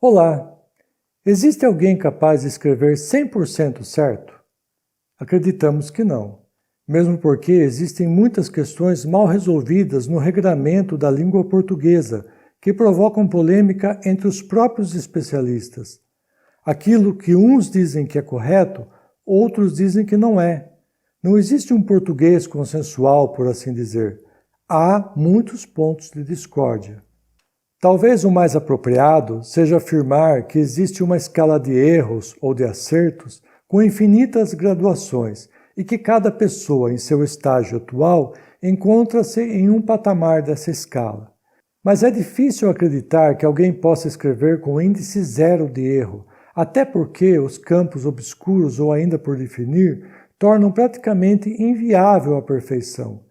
Olá! Existe alguém capaz de escrever 100% certo? Acreditamos que não, mesmo porque existem muitas questões mal resolvidas no regramento da língua portuguesa que provocam polêmica entre os próprios especialistas. Aquilo que uns dizem que é correto, outros dizem que não é. Não existe um português consensual, por assim dizer. Há muitos pontos de discórdia. Talvez o mais apropriado seja afirmar que existe uma escala de erros ou de acertos com infinitas graduações e que cada pessoa em seu estágio atual encontra-se em um patamar dessa escala. Mas é difícil acreditar que alguém possa escrever com índice zero de erro, até porque os campos obscuros ou ainda por definir tornam praticamente inviável a perfeição.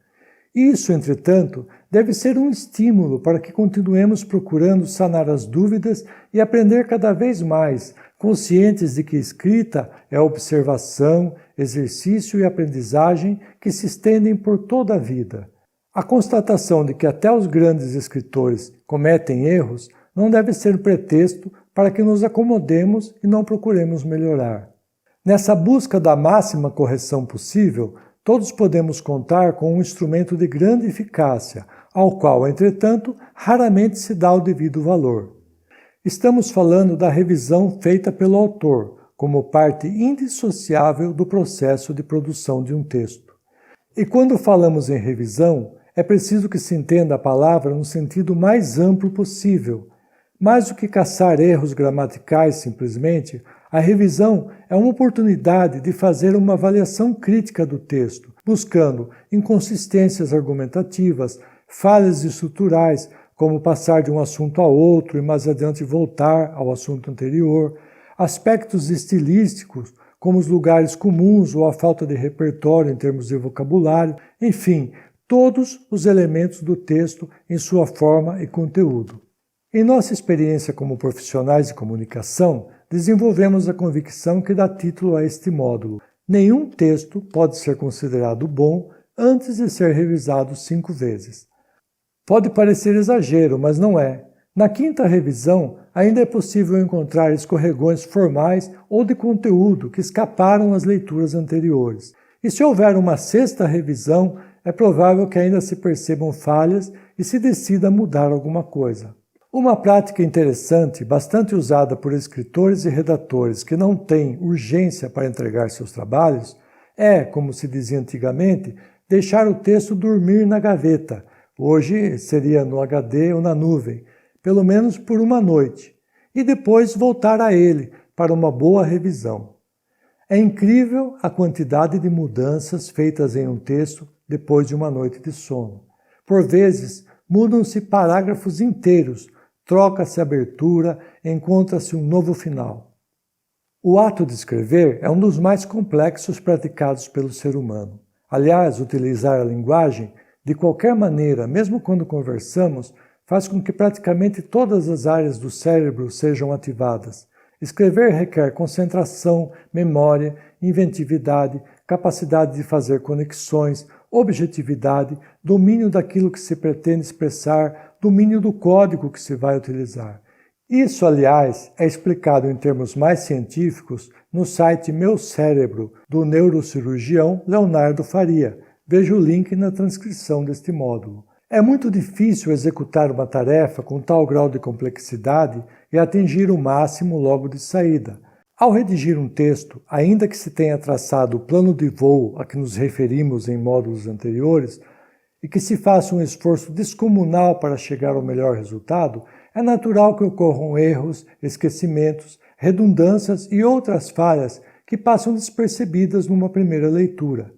Isso, entretanto, deve ser um estímulo para que continuemos procurando sanar as dúvidas e aprender cada vez mais, conscientes de que escrita é observação, exercício e aprendizagem que se estendem por toda a vida. A constatação de que até os grandes escritores cometem erros não deve ser pretexto para que nos acomodemos e não procuremos melhorar. Nessa busca da máxima correção possível, todos podemos contar com um instrumento de grande eficácia, ao qual, entretanto, raramente se dá o devido valor. Estamos falando da revisão feita pelo autor, como parte indissociável do processo de produção de um texto. E quando falamos em revisão, é preciso que se entenda a palavra no sentido mais amplo possível. Mais do que caçar erros gramaticais simplesmente, a revisão é uma oportunidade de fazer uma avaliação crítica do texto, buscando inconsistências argumentativas, falhas estruturais, como passar de um assunto a outro e mais adiante voltar ao assunto anterior, aspectos estilísticos, como os lugares comuns ou a falta de repertório em termos de vocabulário, enfim, todos os elementos do texto em sua forma e conteúdo. Em nossa experiência como profissionais de comunicação, desenvolvemos a convicção que dá título a este módulo. Nenhum texto pode ser considerado bom antes de ser revisado 5 vezes. Pode parecer exagero, mas não é. Na 5ª revisão, ainda é possível encontrar escorregões formais ou de conteúdo que escaparam às leituras anteriores. E se houver uma 6ª revisão, é provável que ainda se percebam falhas e se decida mudar alguma coisa. Uma prática interessante, bastante usada por escritores e redatores que não têm urgência para entregar seus trabalhos, é, como se dizia antigamente, deixar o texto dormir na gaveta, hoje seria no HD ou na nuvem, pelo menos por uma noite, e depois voltar a ele para uma boa revisão. É incrível a quantidade de mudanças feitas em um texto depois de uma noite de sono. Por vezes, mudam-se parágrafos inteiros, troca-se abertura, encontra-se um novo final. O ato de escrever é um dos mais complexos praticados pelo ser humano. Aliás, utilizar a linguagem, de qualquer maneira, mesmo quando conversamos, faz com que praticamente todas as áreas do cérebro sejam ativadas. Escrever requer concentração, memória, inventividade, capacidade de fazer conexões, objetividade, domínio daquilo que se pretende expressar, domínio do código que se vai utilizar. Isso, aliás, é explicado em termos mais científicos no site Meu Cérebro, do neurocirurgião Leonardo Faria. Veja o link na transcrição deste módulo. É muito difícil executar uma tarefa com tal grau de complexidade e atingir o máximo logo de saída. Ao redigir um texto, ainda que se tenha traçado o plano de voo a que nos referimos em módulos anteriores, e que se faça um esforço descomunal para chegar ao melhor resultado, é natural que ocorram erros, esquecimentos, redundâncias e outras falhas que passam despercebidas numa primeira leitura.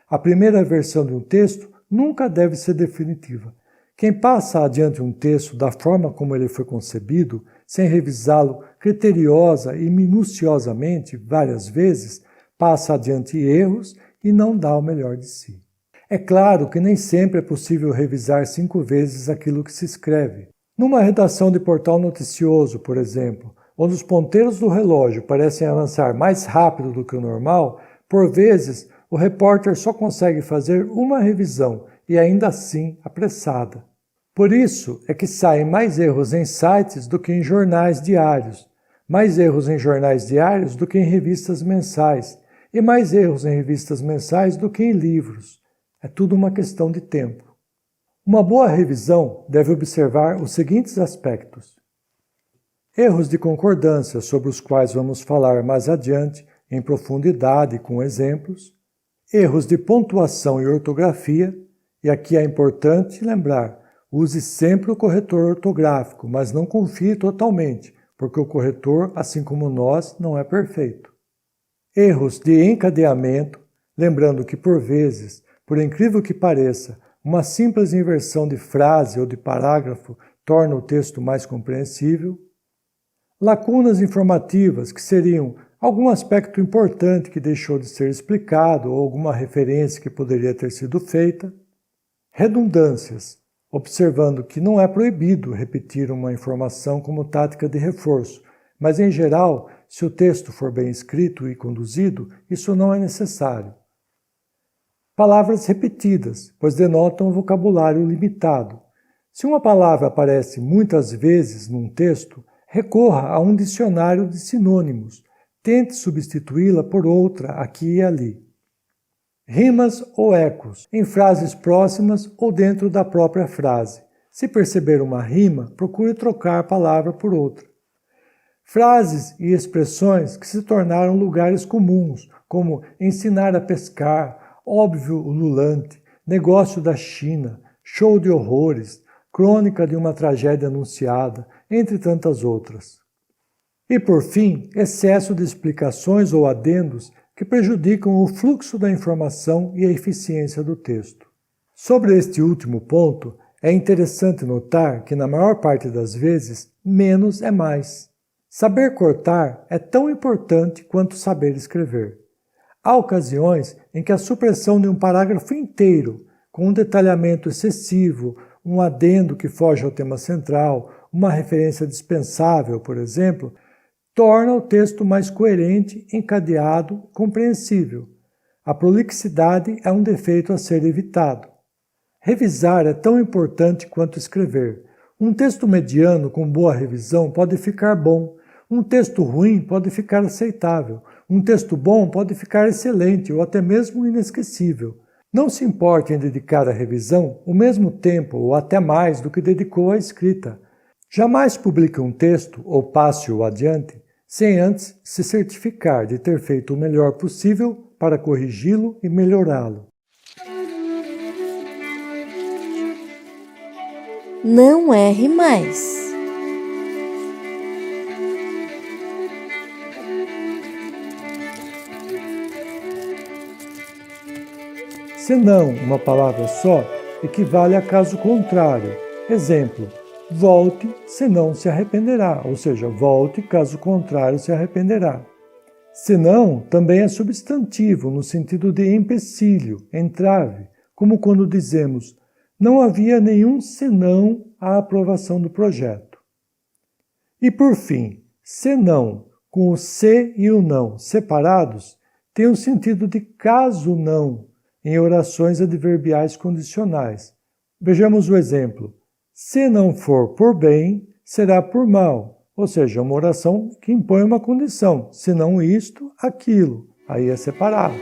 A primeira versão de um texto nunca deve ser definitiva. Quem passa adiante um texto da forma como ele foi concebido, sem revisá-lo criteriosa e minuciosamente várias vezes, passa adiante erros e não dá o melhor de si. É claro que nem sempre é possível revisar 5 vezes aquilo que se escreve. Numa redação de portal noticioso, por exemplo, onde os ponteiros do relógio parecem avançar mais rápido do que o normal, por vezes o repórter só consegue fazer uma revisão e ainda assim apressada. Por isso é que saem mais erros em sites do que em jornais diários, mais erros em jornais diários do que em revistas mensais, e mais erros em revistas mensais do que em livros. É tudo uma questão de tempo. Uma boa revisão deve observar os seguintes aspectos: erros de concordância, sobre os quais vamos falar mais adiante em profundidade com exemplos, erros de pontuação e ortografia, e aqui é importante lembrar, use sempre o corretor ortográfico, mas não confie totalmente, porque o corretor, assim como nós, não é perfeito. Erros de encadeamento, lembrando que por vezes, por incrível que pareça, uma simples inversão de frase ou de parágrafo torna o texto mais compreensível. Lacunas informativas, que seriam algum aspecto importante que deixou de ser explicado ou alguma referência que poderia ter sido feita. Redundâncias, observando que não é proibido repetir uma informação como tática de reforço, mas em geral, se o texto for bem escrito e conduzido, isso não é necessário. Palavras repetidas, pois denotam um vocabulário limitado. Se uma palavra aparece muitas vezes num texto, recorra a um dicionário de sinônimos. Tente substituí-la por outra aqui e ali. Rimas ou ecos, em frases próximas ou dentro da própria frase. Se perceber uma rima, procure trocar a palavra por outra. Frases e expressões que se tornaram lugares comuns, como ensinar a pescar, óbvio ululante, negócio da China, show de horrores, crônica de uma tragédia anunciada, entre tantas outras. E, por fim, excesso de explicações ou adendos que prejudicam o fluxo da informação e a eficiência do texto. Sobre este último ponto, é interessante notar que, na maior parte das vezes, menos é mais. Saber cortar é tão importante quanto saber escrever. Há ocasiões em que a supressão de um parágrafo inteiro, com um detalhamento excessivo, um adendo que foge ao tema central, uma referência dispensável, por exemplo, torna o texto mais coerente, encadeado, compreensível. A prolixidade é um defeito a ser evitado. Revisar é tão importante quanto escrever. Um texto mediano com boa revisão pode ficar bom. Um texto ruim pode ficar aceitável. Um texto bom pode ficar excelente ou até mesmo inesquecível. Não se importe em dedicar à revisão o mesmo tempo ou até mais do que dedicou à escrita. Jamais publique um texto ou passe-o adiante sem antes se certificar de ter feito o melhor possível para corrigi-lo e melhorá-lo. Não erre mais. Senão, uma palavra só equivale a caso contrário. Exemplo: volte, senão se arrependerá, ou seja, volte, caso contrário se arrependerá. Senão também é substantivo, no sentido de empecilho, entrave, como quando dizemos, não havia nenhum senão a aprovação do projeto. E por fim, senão, com o se e o não separados, tem o sentido de caso não, em orações adverbiais condicionais. Vejamos o exemplo. Se não for por bem, será por mal. Ou seja, uma oração que impõe uma condição. Se não isto, aquilo. Aí é separado.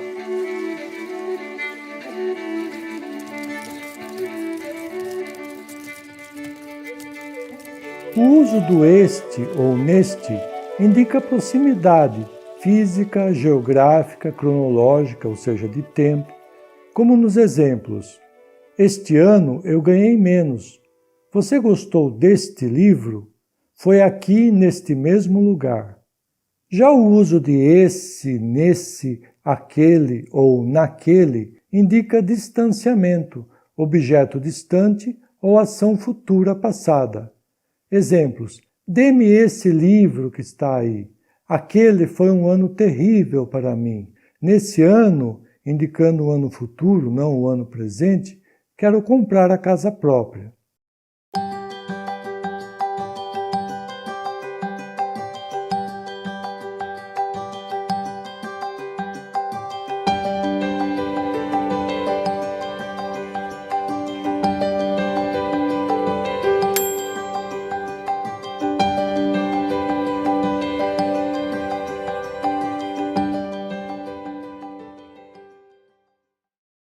O uso do este ou neste indica proximidade física, geográfica, cronológica, ou seja, de tempo, como nos exemplos. Este ano eu ganhei menos. Você gostou deste livro? Foi aqui neste mesmo lugar. Já o uso de esse, nesse, aquele ou naquele indica distanciamento, objeto distante ou ação futura passada. Exemplos: dê-me esse livro que está aí. Aquele foi um ano terrível para mim. Nesse ano, indicando o ano futuro, não o ano presente, quero comprar a casa própria.